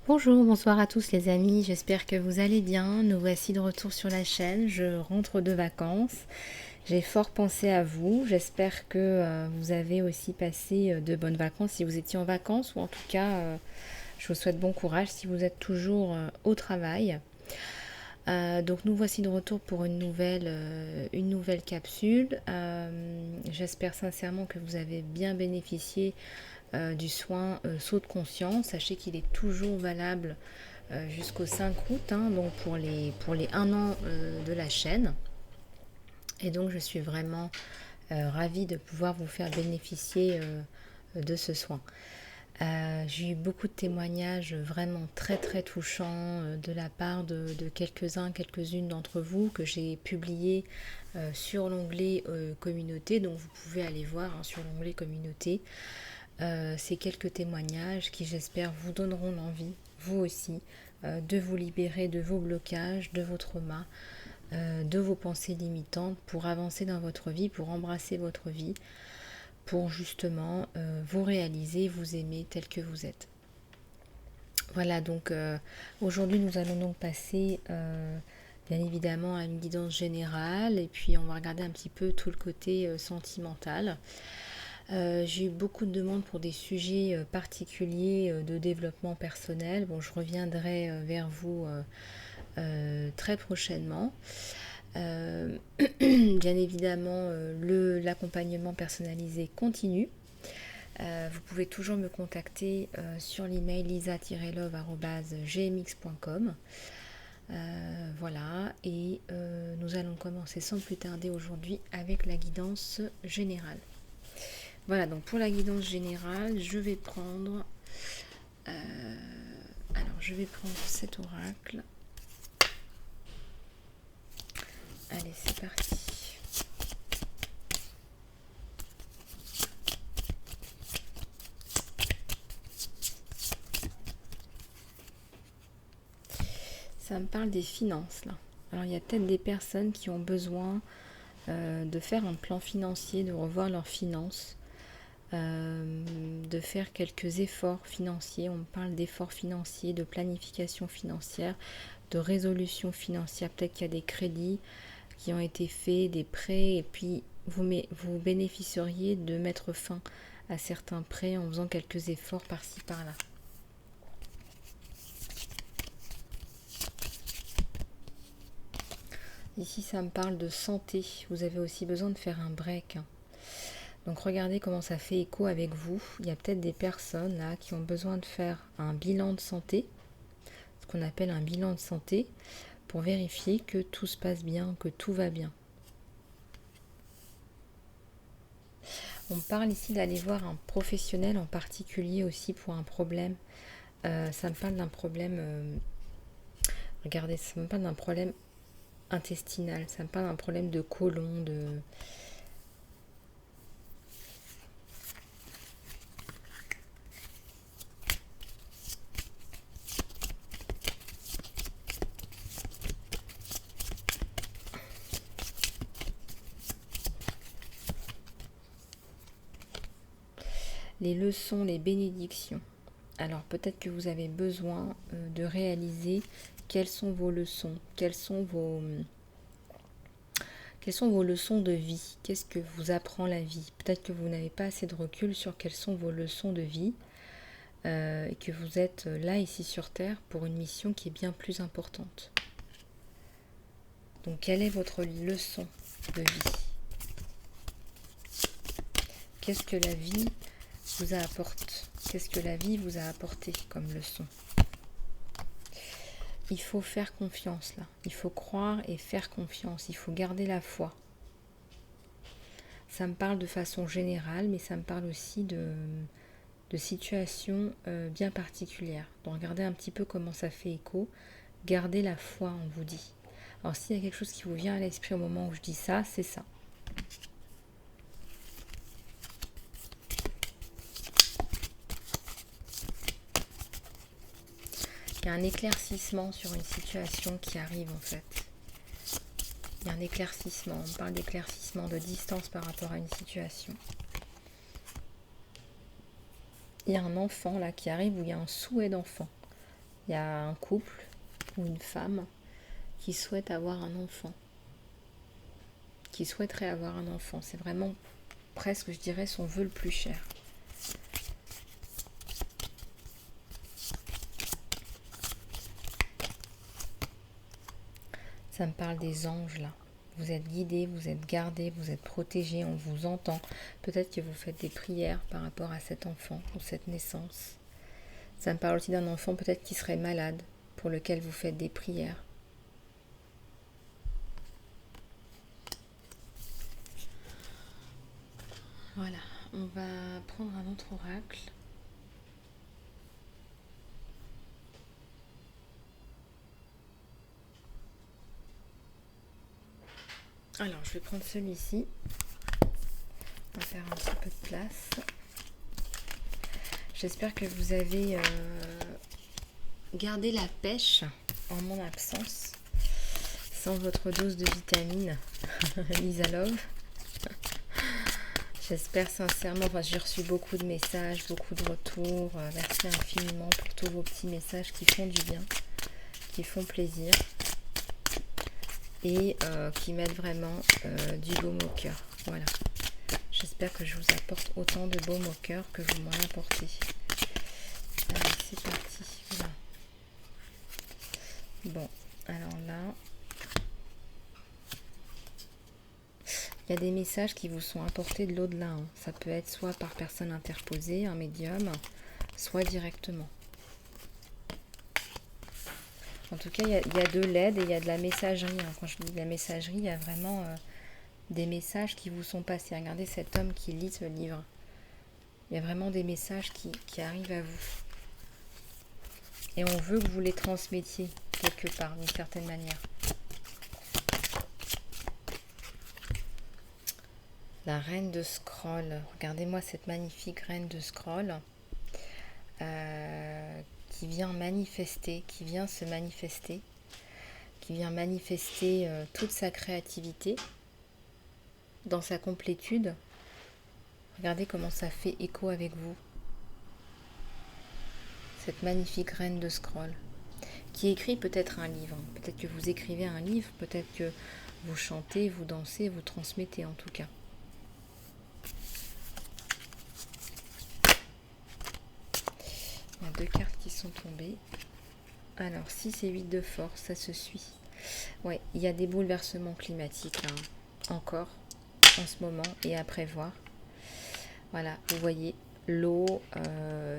Bonjour, bonsoir à tous les amis, j'espère que vous allez bien. Nous voici de retour sur la chaîne, je rentre de vacances. J'ai fort pensé à vous, j'espère que vous avez aussi passé de bonnes vacances si vous étiez en vacances ou en tout cas je vous souhaite bon courage si vous êtes toujours au travail. Donc nous voici de retour pour une nouvelle capsule. J'espère sincèrement que vous avez bien bénéficié du soin saut de conscience. Sachez qu'il est toujours valable jusqu'au 5 août, hein, donc pour les 1 an de la chaîne. Et donc je suis vraiment ravie de pouvoir vous faire bénéficier de ce soin. J'ai eu beaucoup de témoignages vraiment très très touchants de la part de quelques-unes d'entre vous que j'ai publiés sur l'onglet communauté, donc vous pouvez aller voir hein, sur l'onglet communauté. Ces quelques témoignages qui j'espère vous donneront l'envie, vous aussi, de vous libérer de vos blocages, de vos traumas, de vos pensées limitantes pour avancer dans votre vie, pour embrasser votre vie, pour justement vous réaliser, vous aimer tel que vous êtes. Voilà, donc aujourd'hui nous allons donc passer bien évidemment à une guidance générale et puis on va regarder un petit peu tout le côté sentimental. J'ai eu beaucoup de demandes pour des sujets particuliers de développement personnel. Bon, je reviendrai vers vous très prochainement. Bien évidemment, l'accompagnement personnalisé continue. Vous pouvez toujours me contacter sur l'email lisa-love@gmx.com. Voilà, et nous allons commencer sans plus tarder aujourd'hui avec la guidance générale. Voilà, donc pour la guidance générale, je vais prendre cet oracle. Allez, c'est parti. Ça me parle des finances là. Alors il y a peut-être des personnes qui ont besoin de faire un plan financier, de revoir leurs finances, de faire quelques efforts financiers. On me parle d'efforts financiers, de planification financière, de résolution financière. Peut-être qu'il y a des crédits qui ont été faits, des prêts, et puis vous bénéficieriez de mettre fin à certains prêts en faisant quelques efforts par-ci par-là. Ici, ça me parle de santé. Vous avez aussi besoin de faire un break. Donc regardez comment ça fait écho avec vous. Il y a peut-être des personnes là qui ont besoin de faire un bilan de santé, ce qu'on appelle un bilan de santé, pour vérifier que tout se passe bien, que tout va bien. On parle ici d'aller voir un professionnel en particulier aussi pour un problème. Ça me parle d'un problème, regardez, ça me parle d'un problème intestinal, ça me parle d'un problème de côlon, de... Les leçons, les bénédictions. Alors peut-être que vous avez besoin de réaliser quelles sont vos leçons, quelles sont vos leçons de vie, qu'est-ce que vous apprend la vie. Peut-être que vous n'avez pas assez de recul sur quelles sont vos leçons de vie et que vous êtes là ici sur Terre pour une mission qui est bien plus importante. Donc quelle est votre leçon de vie? Qu'est-ce que la vie vous apporte? Qu'est-ce que la vie vous a apporté comme leçon? Il faut faire confiance là. Il faut croire et faire confiance. Il faut garder la foi. Ça me parle de façon générale, mais ça me parle aussi de situations bien particulières. Donc regardez un petit peu comment ça fait écho. Gardez la foi, on vous dit. Alors s'il y a quelque chose qui vous vient à l'esprit au moment où je dis ça, c'est ça. Il y a un éclaircissement sur une situation qui arrive en fait. Il y a un éclaircissement, on parle d'éclaircissement de distance par rapport à une situation. Il y a un enfant là qui arrive où il y a un souhait d'enfant. Il y a un couple ou une femme qui souhaite avoir un enfant, qui souhaiterait avoir un enfant. C'est vraiment presque, je dirais, son vœu le plus cher. Ça me parle des anges là. Vous êtes guidés, vous êtes gardés, vous êtes protégés, on vous entend. Peut-être que vous faites des prières par rapport à cet enfant ou cette naissance. Ça me parle aussi d'un enfant peut-être qui serait malade, pour lequel vous faites des prières. Voilà, on va prendre un autre oracle. Alors, je vais prendre celui-ci. On va faire un petit peu de place. J'espère que vous avez gardé la pêche en mon absence, sans votre dose de vitamine, Lisa Love. J'espère sincèrement, j'ai reçu beaucoup de messages, beaucoup de retours. Merci infiniment pour tous vos petits messages qui font du bien, qui font plaisir et qui mettent vraiment du baume au cœur. Voilà. J'espère que je vous apporte autant de baume au cœur que vous m'en apportez. Allez, c'est parti. Voilà. Bon, alors là, il y a des messages qui vous sont apportés de l'au-delà. Hein. Ça peut être soit par personne interposée, un médium, soit directement. En tout cas, il y a de l'aide et il y a de la messagerie. Hein. Quand je dis de la messagerie, il y a vraiment des messages qui vous sont passés. Regardez cet homme qui lit ce livre. Il y a vraiment des messages qui arrivent à vous. Et on veut que vous les transmettiez quelque part, d'une certaine manière. La reine de scroll. Regardez-moi cette magnifique reine de scroll qui vient manifester, qui vient se manifester, qui vient manifester toute sa créativité dans sa complétude. Regardez comment ça fait écho avec vous. Cette magnifique reine de scroll qui écrit peut-être un livre. Peut-être que vous écrivez un livre, peut-être que vous chantez, vous dansez, vous transmettez en tout cas. Il y a 2 cartes qui sont tombées. Alors 6 et 8 de force, ça se suit. Ouais, il y a des bouleversements climatiques là, encore en ce moment et à prévoir. Voilà, vous voyez l'eau,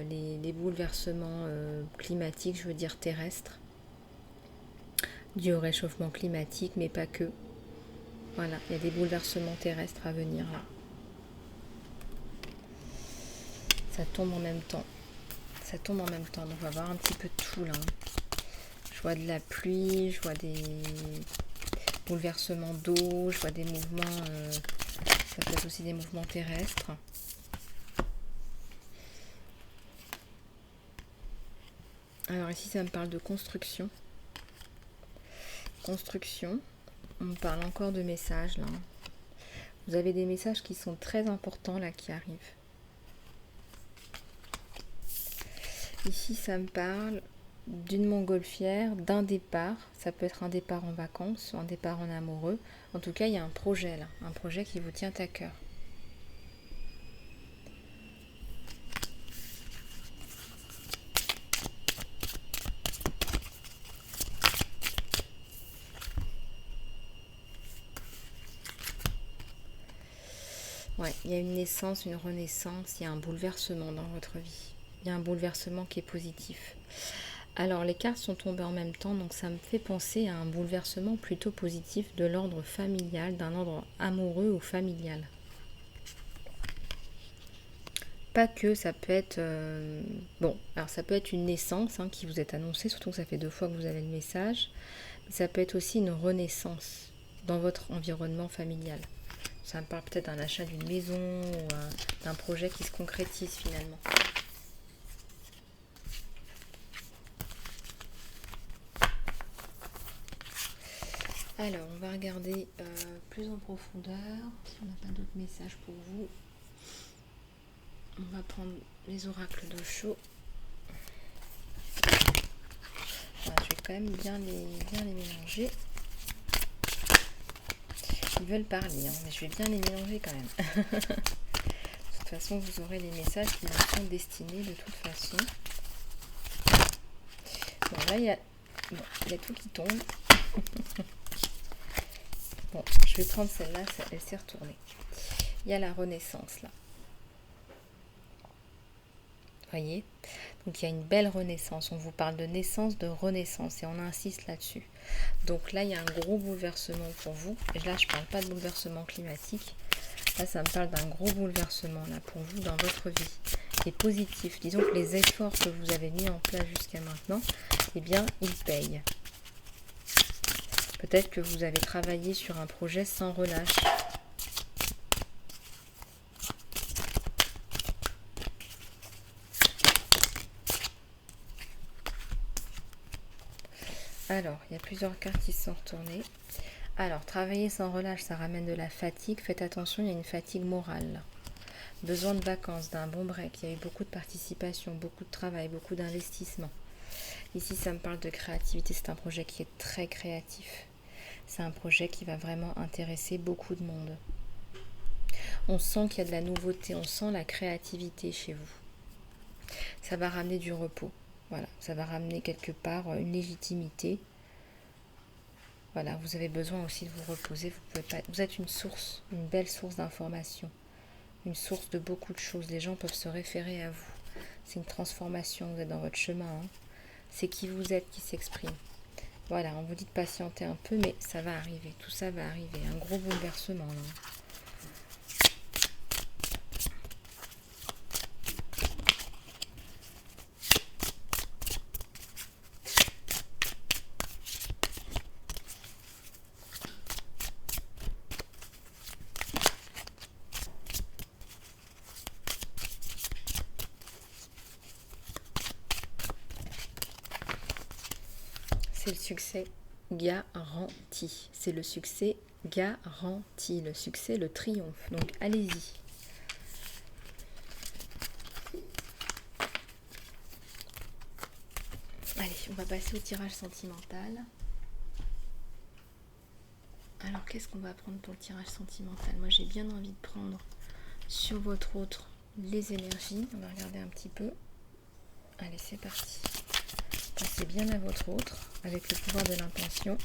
les bouleversements climatiques, je veux dire terrestres, dû au réchauffement climatique, mais pas que. Voilà, il y a des bouleversements terrestres à venir là. Ça tombe en même temps. Ça tombe en même temps, donc on va voir un petit peu de tout là. Je vois de la pluie, je vois des bouleversements d'eau, je vois des mouvements, ça peut être aussi des mouvements terrestres. Alors ici ça me parle de construction. Construction, on me parle encore de messages là. Vous avez des messages qui sont très importants là qui arrivent. Ici ça me parle d'une montgolfière, d'un départ. Ça peut être un départ en vacances, un départ en amoureux. En tout cas il y a un projet là, un projet qui vous tient à cœur. Ouais, il y a une naissance, une renaissance, il y a un bouleversement dans votre vie. Il y a un bouleversement qui est positif. Alors, les cartes sont tombées en même temps, donc ça me fait penser à un bouleversement plutôt positif de l'ordre familial, d'un ordre amoureux ou familial. Pas que, ça peut être... bon, alors ça peut être une naissance hein, qui vous est annoncée, surtout que ça fait 2 fois que vous avez le message. Mais ça peut être aussi une renaissance dans votre environnement familial. Ça me parle peut-être d'un achat d'une maison ou d'un projet qui se concrétise finalement. Alors, on va regarder plus en profondeur. Si on n'a pas d'autres messages pour vous, on va prendre les oracles d'Osho. quand même bien les mélanger. Ils veulent parler, hein, mais je vais bien les mélanger quand même. De toute façon, vous aurez les messages qui vous sont destinés de toute façon. Bon, là, il y a tout qui tombe. Bon, je vais prendre celle-là, elle s'est retournée. Il y a la renaissance, là. Voyez, donc il y a une belle renaissance. On vous parle de naissance, de renaissance, et on insiste là-dessus. Donc là, il y a un gros bouleversement pour vous. Et là, je ne parle pas de bouleversement climatique. Là, ça me parle d'un gros bouleversement là pour vous dans votre vie. Et positif. Disons que les efforts que vous avez mis en place jusqu'à maintenant, eh bien, ils payent. Peut-être que vous avez travaillé sur un projet sans relâche. Alors, il y a plusieurs cartes qui se sont retournées. Alors, travailler sans relâche, ça ramène de la fatigue. Faites attention, il y a une fatigue morale là. Besoin de vacances, d'un bon break. Il y a eu beaucoup de participation, beaucoup de travail, beaucoup d'investissement. Ici, ça me parle de créativité. C'est un projet qui est très créatif. C'est un projet qui va vraiment intéresser beaucoup de monde. On sent qu'il y a de la nouveauté, on sent la créativité chez vous. Ça va ramener du repos. Voilà, ça va ramener quelque part une légitimité. Voilà, vous avez besoin aussi de vous reposer. Vous êtes une source, une belle source d'information, une source de beaucoup de choses. Les gens peuvent se référer à vous. C'est une transformation, vous êtes dans votre chemin. Hein. C'est qui vous êtes qui s'exprime. Voilà, on vous dit de patienter un peu, mais ça va arriver. Tout ça va arriver. Un gros bouleversement là. C'est le succès garanti. C'est le succès garanti. Le succès, le triomphe. Donc, allez-y. Allez, on va passer au tirage sentimental. Alors, qu'est-ce qu'on va prendre pour le tirage sentimental? Moi, j'ai bien envie de prendre sur votre autre les énergies. On va regarder un petit peu. Allez, c'est parti. Pensez bien à votre autre avec le pouvoir de l'intention.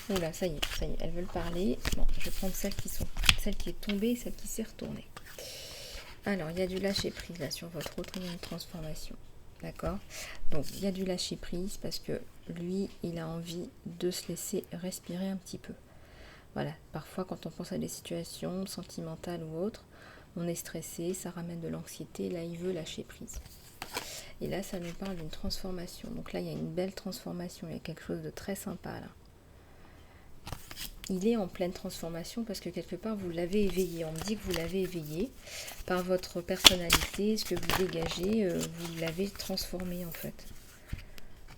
Oula, ça y est, elles veulent parler. Bon, je vais prendre celle qui est tombée et celle qui s'est retournée. Alors, il y a du lâcher prise là sur votre autre, il y a une transformation. D'accord? Donc, il y a du lâcher prise parce que lui, il a envie de se laisser respirer un petit peu. Voilà, parfois quand on pense à des situations sentimentales ou autres, on est stressé, ça ramène de l'anxiété, là il veut lâcher prise. Et là ça nous parle d'une transformation, donc là il y a une belle transformation, il y a quelque chose de très sympa là. Il est en pleine transformation parce que quelque part vous l'avez éveillé, on me dit que vous l'avez éveillé par votre personnalité, ce que vous dégagez, vous l'avez transformé en fait.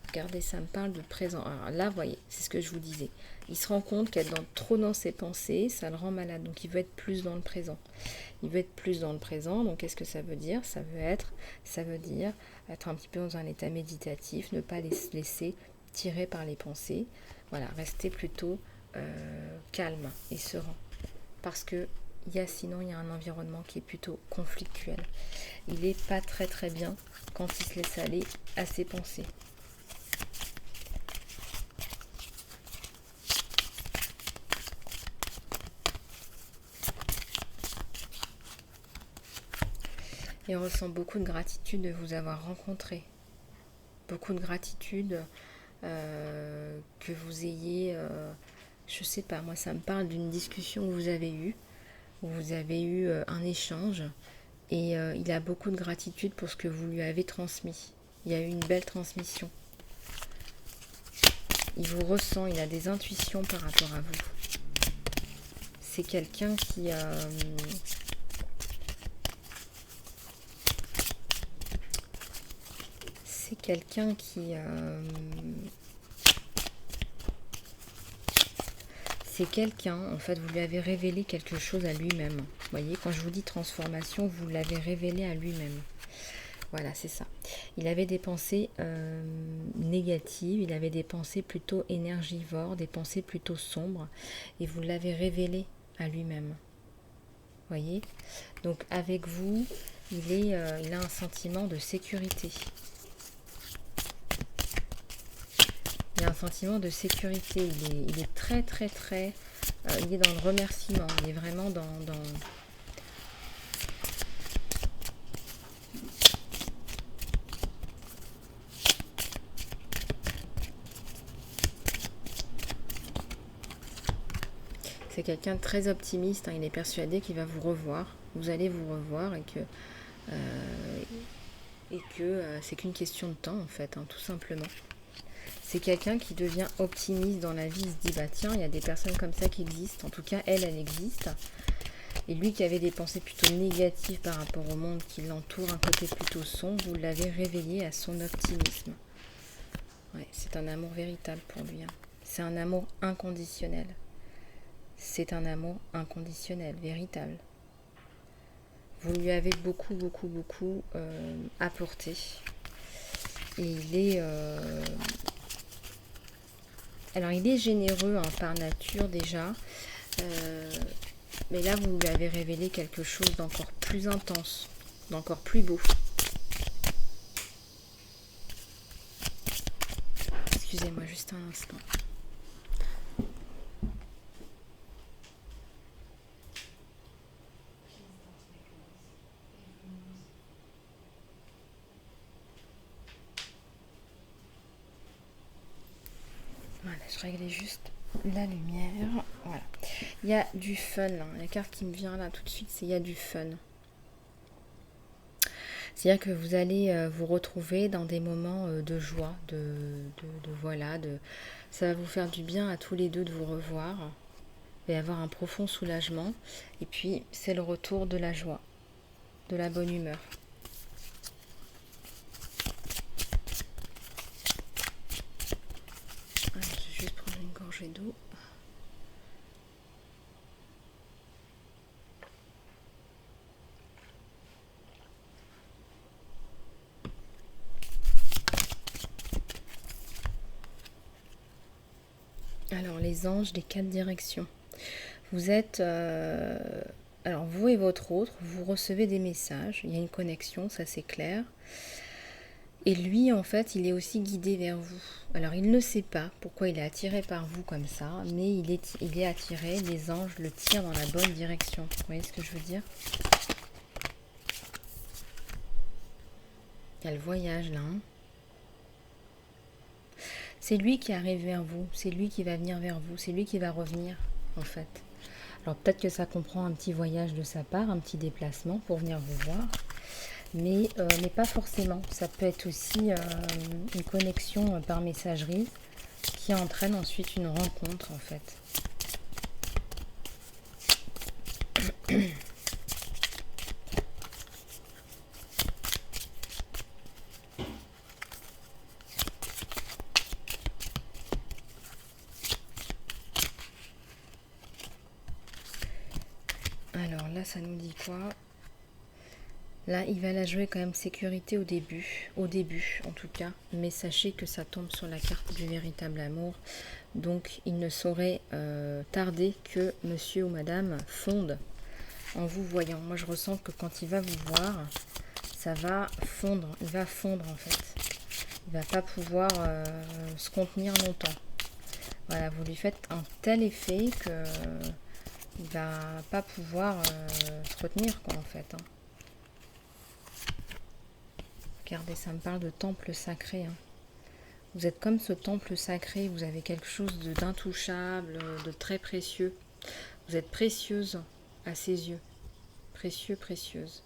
Regardez, ça me parle de présent. Alors là, vous voyez, c'est ce que je vous disais. Il se rend compte qu'être trop dans ses pensées, ça le rend malade. Donc, il veut être plus dans le présent. Il veut être plus dans le présent. Donc, qu'est-ce que ça veut dire? Ça veut dire être un petit peu dans un état méditatif, ne pas se laisser tirer par les pensées. Voilà, rester plutôt calme et serein. Parce que sinon, il y a un environnement qui est plutôt conflictuel. Il n'est pas très très bien quand il se laisse aller à ses pensées. Et on ressent beaucoup de gratitude de vous avoir rencontré. Beaucoup de gratitude que vous ayez, je sais pas, moi ça me parle d'une discussion que vous avez eue, où vous avez eu un échange, et il a beaucoup de gratitude pour ce que vous lui avez transmis. Il y a eu une belle transmission. Il vous ressent, il a des intuitions par rapport à vous. C'est quelqu'un qui c'est quelqu'un, en fait, vous lui avez révélé quelque chose à lui-même. Vous voyez, quand je vous dis transformation, vous l'avez révélé à lui-même. Voilà, c'est ça. Il avait des pensées négatives, il avait des pensées plutôt énergivores, des pensées plutôt sombres, et vous l'avez révélé à lui-même. Voyez, donc avec vous, il a un sentiment de sécurité. Il a un sentiment de sécurité. Il est très, très, très... il est dans le remerciement. Il est vraiment dans... C'est quelqu'un de très optimiste. Hein. Il est persuadé qu'il va vous revoir. Vous allez vous revoir et que c'est qu'une question de temps, en fait, hein, tout simplement. C'est quelqu'un qui devient optimiste dans la vie. Il se dit, bah tiens, il y a des personnes comme ça qui existent. En tout cas, elle existe. Et lui qui avait des pensées plutôt négatives par rapport au monde qui l'entoure, un côté plutôt sombre, vous l'avez réveillé à son optimisme. Ouais, c'est un amour véritable pour lui. Hein. C'est un amour inconditionnel. C'est un amour inconditionnel, véritable. Vous lui avez beaucoup, beaucoup, beaucoup apporté. Et il est... Alors, il est généreux hein, par nature déjà. Mais là, vous lui avez révélé quelque chose d'encore plus intense, d'encore plus beau. Excusez-moi juste un instant. Voilà, je réglais juste la lumière. Voilà. Il y a du fun. Là. La carte qui me vient là tout de suite, c'est il y a du fun. C'est-à-dire que vous allez vous retrouver dans des moments de joie, voilà, ça va vous faire du bien à tous les deux de vous revoir. Vous allez avoir un profond soulagement. Et puis, c'est le retour de la joie, de la bonne humeur. Alors, je vais juste prendre une gorgée d'eau. Alors, les anges des 4 directions. Vous êtes... alors, vous et votre autre, vous recevez des messages. Il y a une connexion, ça c'est clair. Et lui, en fait, il est aussi guidé vers vous. Alors, il ne sait pas pourquoi il est attiré par vous comme ça, mais il est attiré, les anges le tirent dans la bonne direction. Vous voyez ce que je veux dire? Il y a le voyage là. Hein. C'est lui qui arrive vers vous, c'est lui qui va venir vers vous, c'est lui qui va revenir, en fait. Alors peut-être que ça comprend un petit voyage de sa part, un petit déplacement pour venir vous voir, mais pas forcément. Ça peut être aussi une connexion par messagerie qui entraîne ensuite une rencontre, en fait. Alors là, ça nous dit quoi? Là, il va la jouer quand même sécurité au début en tout cas, mais sachez que ça tombe sur la carte du véritable amour, donc il ne saurait tarder que monsieur ou madame fonde en vous voyant. Moi, je ressens que quand il va vous voir, ça va fondre, il va fondre en fait. Il va pas pouvoir se contenir longtemps. Voilà, vous lui faites un tel effet que il va pas pouvoir se retenir quoi en fait. Hein. Regardez, ça me parle de temple sacré. Hein. Vous êtes comme ce temple sacré, vous avez quelque chose d'intouchable, de très précieux. Vous êtes précieuse à ses yeux. Précieux, précieuse.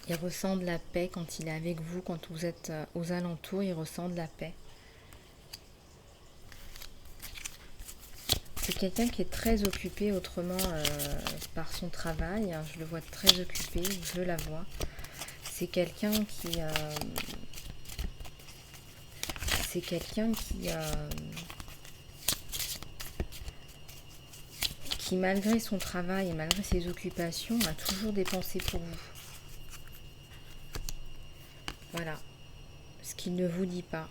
Il ressent de la paix quand il est avec vous, quand vous êtes aux alentours, il ressent de la paix. C'est quelqu'un qui est très occupé autrement par son travail. Je le vois très occupé, je la vois. C'est quelqu'un qui... qui malgré son travail et malgré ses occupations a toujours des pensées pour vous. Voilà. Ce qu'il ne vous dit pas,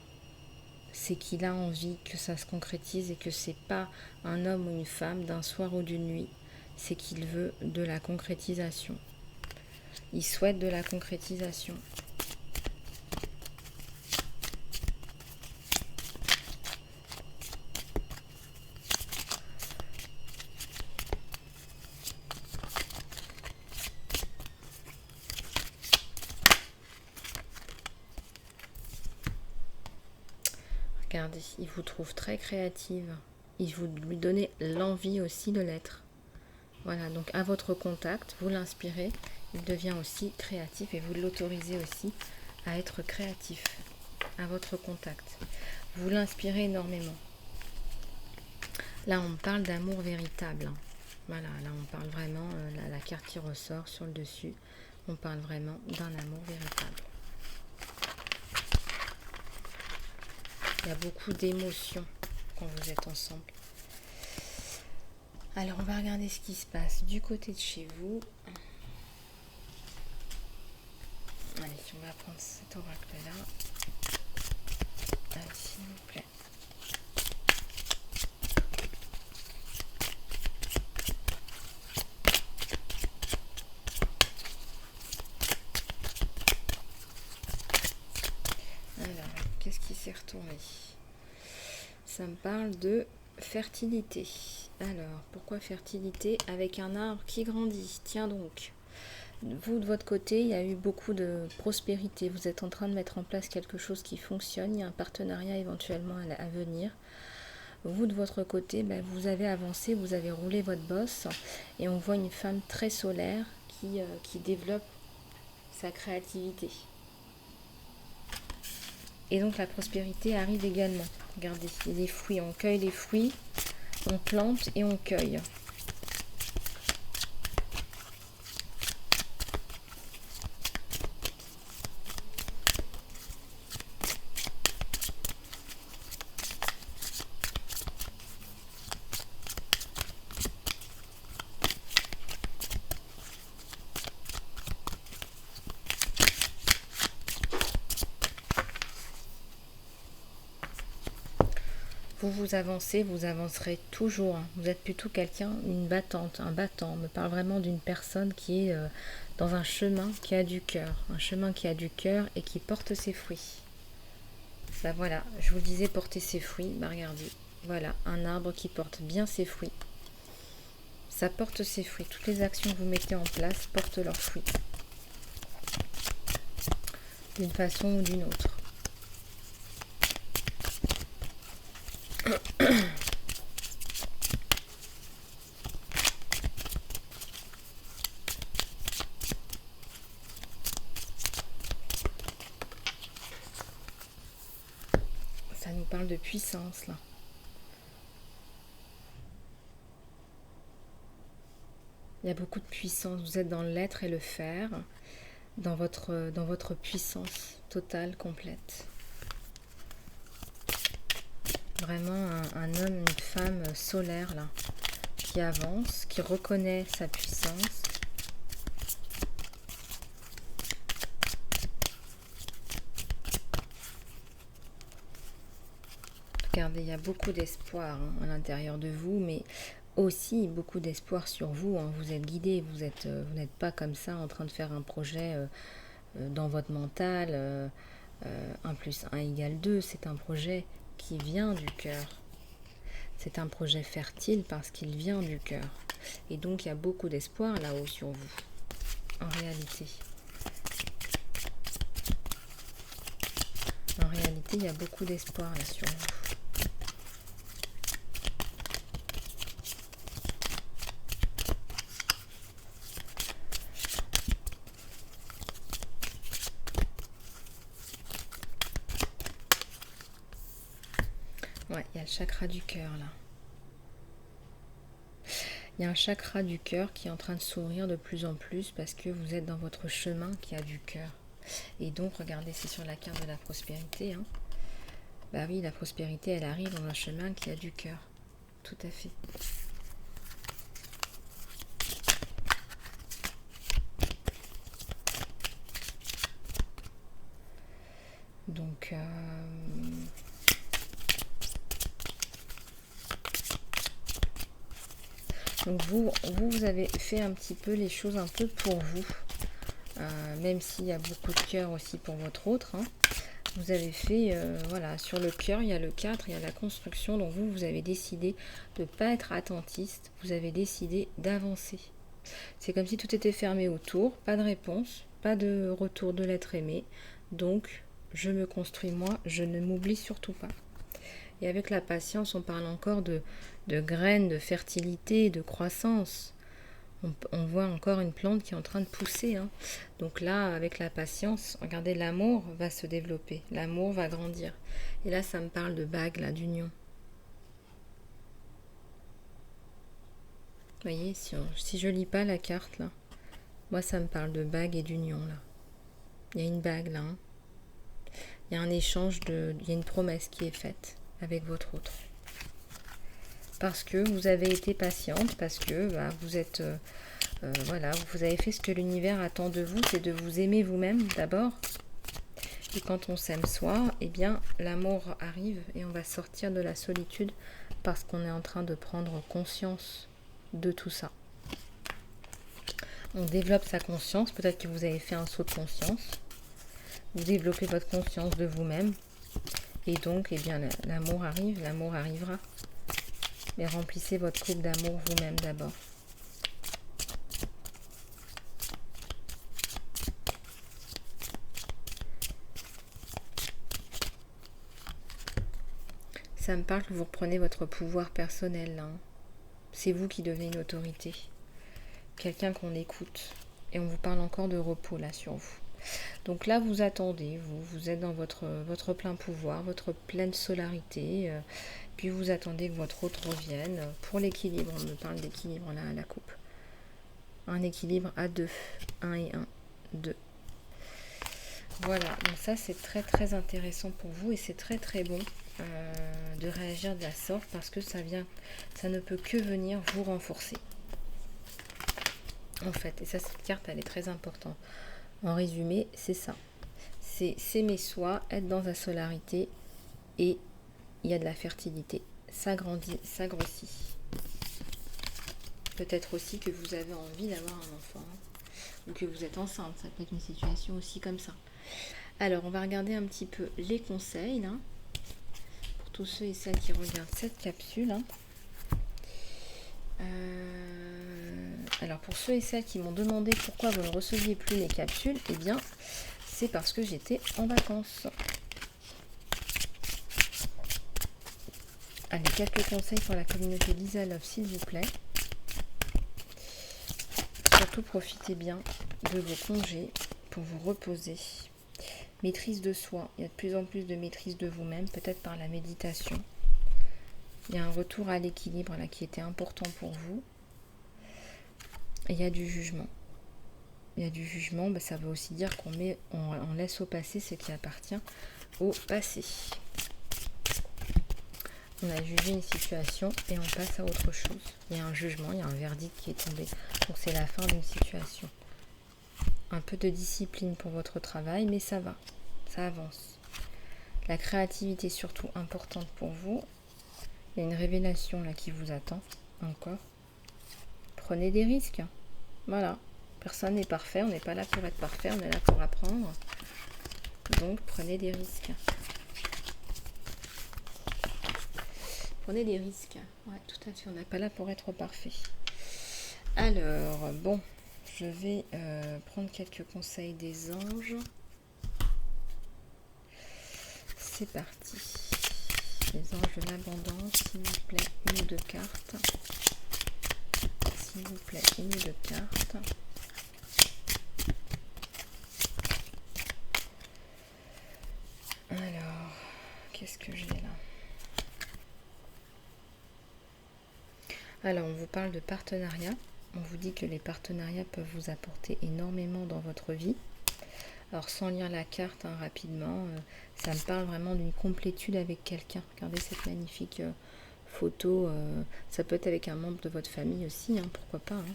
c'est qu'il a envie que ça se concrétise et que c'est pas un homme ou une femme d'un soir ou d'une nuit, c'est qu'il veut de la concrétisation. Il souhaite de la concrétisation. Regardez, il vous trouve très créative. Il vous lui donnez l'envie aussi de l'être. Voilà, donc à votre contact, vous l'inspirez, il devient aussi créatif et vous l'autorisez aussi à être créatif à votre contact. Vous l'inspirez énormément. Là, on parle d'amour véritable. Voilà, là, on parle vraiment, la carte qui ressort sur le dessus, on parle vraiment d'un amour véritable. Il y a beaucoup d'émotions quand vous êtes ensemble. Alors, on va regarder ce qui se passe du côté de chez vous. Allez, on va prendre cet oracle-là. Allez, s'il vous plaît. Alors, qu'est-ce qui s'est retourné? Ça me parle de fertilité. Alors, pourquoi fertilité? Avec un arbre qui grandit. Tiens donc. Vous, de votre côté, il y a eu beaucoup de prospérité. Vous êtes en train de mettre en place quelque chose qui fonctionne. Il y a un partenariat éventuellement à venir. Vous, de votre côté, vous avez avancé, vous avez roulé votre bosse. Et on voit une femme très solaire qui développe sa créativité. Et donc la prospérité arrive également. Regardez, les fruits, on cueille les fruits, on plante et on cueille. Vous avancez, vous avancerez toujours. Vous êtes plutôt quelqu'un, une battante, un battant. On me parle vraiment d'une personne qui est dans un chemin qui a du cœur. Un chemin qui a du cœur et qui porte ses fruits. Voilà, je vous disais porter ses fruits. Regardez, voilà, un arbre qui porte bien ses fruits. Ça porte ses fruits. Toutes les actions que vous mettez en place portent leurs fruits. D'une façon ou d'une autre. Ça nous parle de puissance là. Il y a beaucoup de puissance. Vous êtes dans l'être et le faire, dans votre puissance totale, complète. Vraiment un homme, une femme solaire là, qui avance, qui reconnaît sa puissance. Regardez, il y a beaucoup d'espoir à l'intérieur de vous, mais aussi beaucoup d'espoir sur vous. Vous êtes guidé, vous n'êtes pas comme ça en train de faire un projet dans votre mental. 1 plus 1 égale 2, c'est un projet qui vient du cœur. C'est un projet fertile parce qu'il vient du cœur. Et donc, il y a beaucoup d'espoir là-haut sur vous, en réalité. En réalité, il y a beaucoup d'espoir là sur vous. Ouais, il y a le chakra du cœur là. Il y a un chakra du cœur qui est en train de s'ouvrir de plus en plus parce que vous êtes dans votre chemin qui a du cœur. Et donc, regardez, c'est sur la carte de la prospérité. Bah oui, la prospérité, elle arrive dans un chemin qui a du cœur. Tout à fait. Donc, vous avez fait un petit peu les choses un peu pour vous. Même s'il y a beaucoup de cœur aussi pour votre autre. Hein. Vous avez fait, voilà, sur le cœur, il y a le 4, il y a la construction. Donc vous avez décidé de ne pas être attentiste. Vous avez décidé d'avancer. C'est comme si tout était fermé autour. Pas de réponse, pas de retour de l'être aimé. Donc, je me construis moi, je ne m'oublie surtout pas. Et avec la patience, on parle encore de graines, de fertilité, de croissance. On voit encore une plante qui est en train de pousser. Hein. Donc là, avec la patience, regardez, l'amour va se développer. L'amour va grandir. Et là, ça me parle de bague, là, d'union. Vous voyez, si je lis pas la carte, là, moi, ça me parle de bague et d'union, là. Il y a une bague, là. Hein. Il y a un échange, il y a une promesse qui est faite avec votre autre. Parce que vous avez été patiente, parce que vous êtes... voilà, vous avez fait ce que l'univers attend de vous, c'est de vous aimer vous-même d'abord. Et quand on s'aime soi, eh bien, l'amour arrive et on va sortir de la solitude parce qu'on est en train de prendre conscience de tout ça. On développe sa conscience, peut-être que vous avez fait un saut de conscience. Vous développez votre conscience de vous-même. Et donc, eh bien, l'amour arrive, l'amour arrivera. Mais remplissez votre coupe d'amour vous-même d'abord. Ça me parle que vous reprenez votre pouvoir personnel. Là, hein. C'est vous qui devenez une autorité. Quelqu'un qu'on écoute. Et on vous parle encore de repos là sur vous. Donc là, vous attendez, vous êtes dans votre plein pouvoir, votre pleine solarité. Puis vous attendez que votre autre revienne. Pour l'équilibre, on me parle d'équilibre là à la coupe. Un équilibre à deux. 1 et 1, 2. Voilà, donc ça c'est très très intéressant pour vous et c'est très très bon de réagir de la sorte parce que ça ne peut que venir vous renforcer. En fait, et ça cette carte elle est très importante. En résumé, c'est ça. C'est s'aimer soi, être dans la solarité et il y a de la fertilité. Ça grandit, ça grossit. Peut-être aussi que vous avez envie d'avoir un enfant ou que vous êtes enceinte. Ça peut être une situation aussi comme ça. Alors, on va regarder un petit peu les conseils là, pour tous ceux et celles qui regardent cette capsule. Hein. Alors, pour ceux et celles qui m'ont demandé pourquoi vous ne receviez plus les capsules, eh bien, c'est parce que j'étais en vacances. Allez, quelques conseils pour la communauté Lisa Love, s'il vous plaît. Surtout, profitez bien de vos congés pour vous reposer. Maîtrise de soi. Il y a de plus en plus de maîtrise de vous-même, peut-être par la méditation. Il y a un retour à l'équilibre là qui était important pour vous. Et il y a du jugement. Il y a du jugement, ça veut aussi dire on laisse au passé ce qui appartient au passé. On a jugé une situation et on passe à autre chose. Il y a un jugement, il y a un verdict qui est tombé. Donc c'est la fin d'une situation. Un peu de discipline pour votre travail, mais ça va, ça avance. La créativité est surtout importante pour vous. Il y a une révélation là qui vous attend encore. Prenez des risques. Voilà. Personne n'est parfait, on n'est pas là pour être parfait, on est là pour apprendre. Donc prenez des risques. Prenez des risques. Ouais, tout à fait, on n'est pas là pour être parfait. Alors, bon, je vais prendre quelques conseils des anges. C'est parti. Les anges de l'abondance, s'il vous plaît, une ou deux cartes. S'il vous plaît, une ou deux cartes. Alors, qu'est-ce que j'ai là? Alors, on vous parle de partenariat. On vous dit que les partenariats peuvent vous apporter énormément dans votre vie. Alors, sans lire la carte rapidement, ça me parle vraiment d'une complétude avec quelqu'un. Regardez cette magnifique photo. Ça peut être avec un membre de votre famille aussi, hein, pourquoi pas. Hein.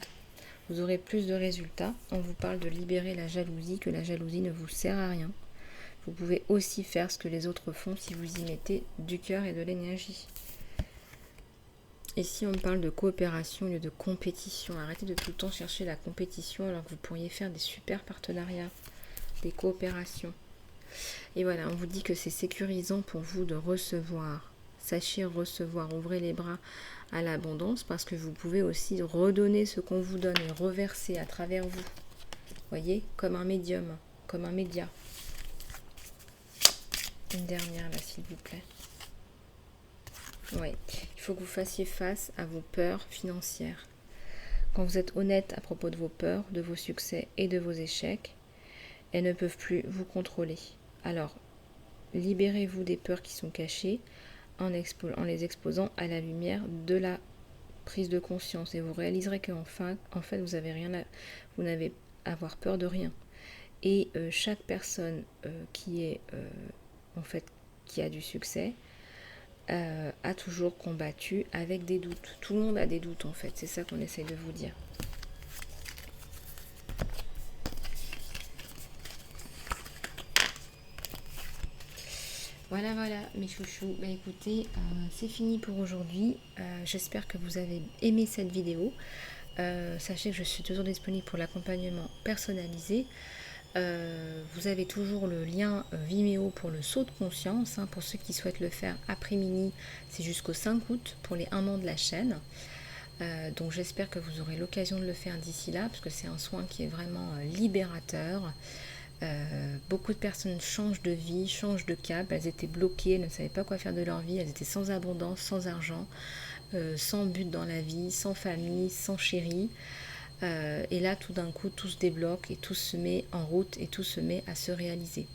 Vous aurez plus de résultats. On vous parle de libérer la jalousie, que la jalousie ne vous sert à rien. vous pouvez aussi faire ce que les autres font si vous y mettez du cœur et de l'énergie. Et si on parle de coopération au lieu de compétition, arrêtez de tout le temps chercher la compétition alors que vous pourriez faire des super partenariats, des coopérations. Et voilà, on vous dit que c'est sécurisant pour vous de recevoir. Sachez recevoir, ouvrez les bras à l'abondance parce que vous pouvez aussi redonner ce qu'on vous donne et reverser à travers vous. Voyez, comme un médium, comme un média. Une dernière là, s'il vous plaît. Oui, il faut que vous fassiez face à vos peurs financières. Quand vous êtes honnête à propos de vos peurs, de vos succès et de vos échecs, elles ne peuvent plus vous contrôler. Alors, libérez-vous des peurs qui sont cachées en les exposant à la lumière de la prise de conscience et vous réaliserez qu'en fait, vous n'avez à avoir peur de rien. Et chaque personne qui a du succès a toujours combattu avec des doutes. Tout le monde a des doutes en fait, c'est ça qu'on essaye de vous dire. Voilà, mes chouchous. Bah écoutez, c'est fini pour aujourd'hui. J'espère que vous avez aimé cette vidéo. Sachez que je suis toujours disponible pour l'accompagnement personnalisé. Vous avez toujours le lien Vimeo pour le saut de conscience. Pour ceux qui souhaitent le faire après-midi, c'est jusqu'au 5 août pour les 1 an de la chaîne. Donc j'espère que vous aurez l'occasion de le faire d'ici là, parce que c'est un soin qui est vraiment libérateur. Beaucoup de personnes changent de vie, changent de cap, elles étaient bloquées, elles ne savaient pas quoi faire de leur vie, elles étaient sans abondance, sans argent, sans but dans la vie, sans famille, sans chéri. Et là, tout d'un coup, tout se débloque et tout se met en route et tout se met à se réaliser.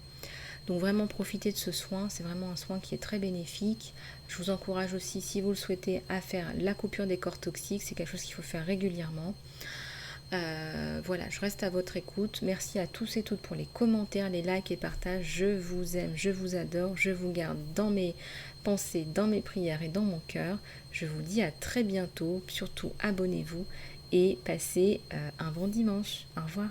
Donc vraiment profitez de ce soin, c'est vraiment un soin qui est très bénéfique. Je vous encourage aussi, si vous le souhaitez, à faire la coupure des corps toxiques, c'est quelque chose qu'il faut faire régulièrement. Voilà, je reste à votre écoute. Merci à tous et toutes pour les commentaires, les likes et partages. Je vous aime, je vous adore, je vous garde dans mes pensées, dans mes prières et dans mon cœur. Je vous dis à très bientôt. Surtout, abonnez-vous et passez un bon dimanche. Au revoir.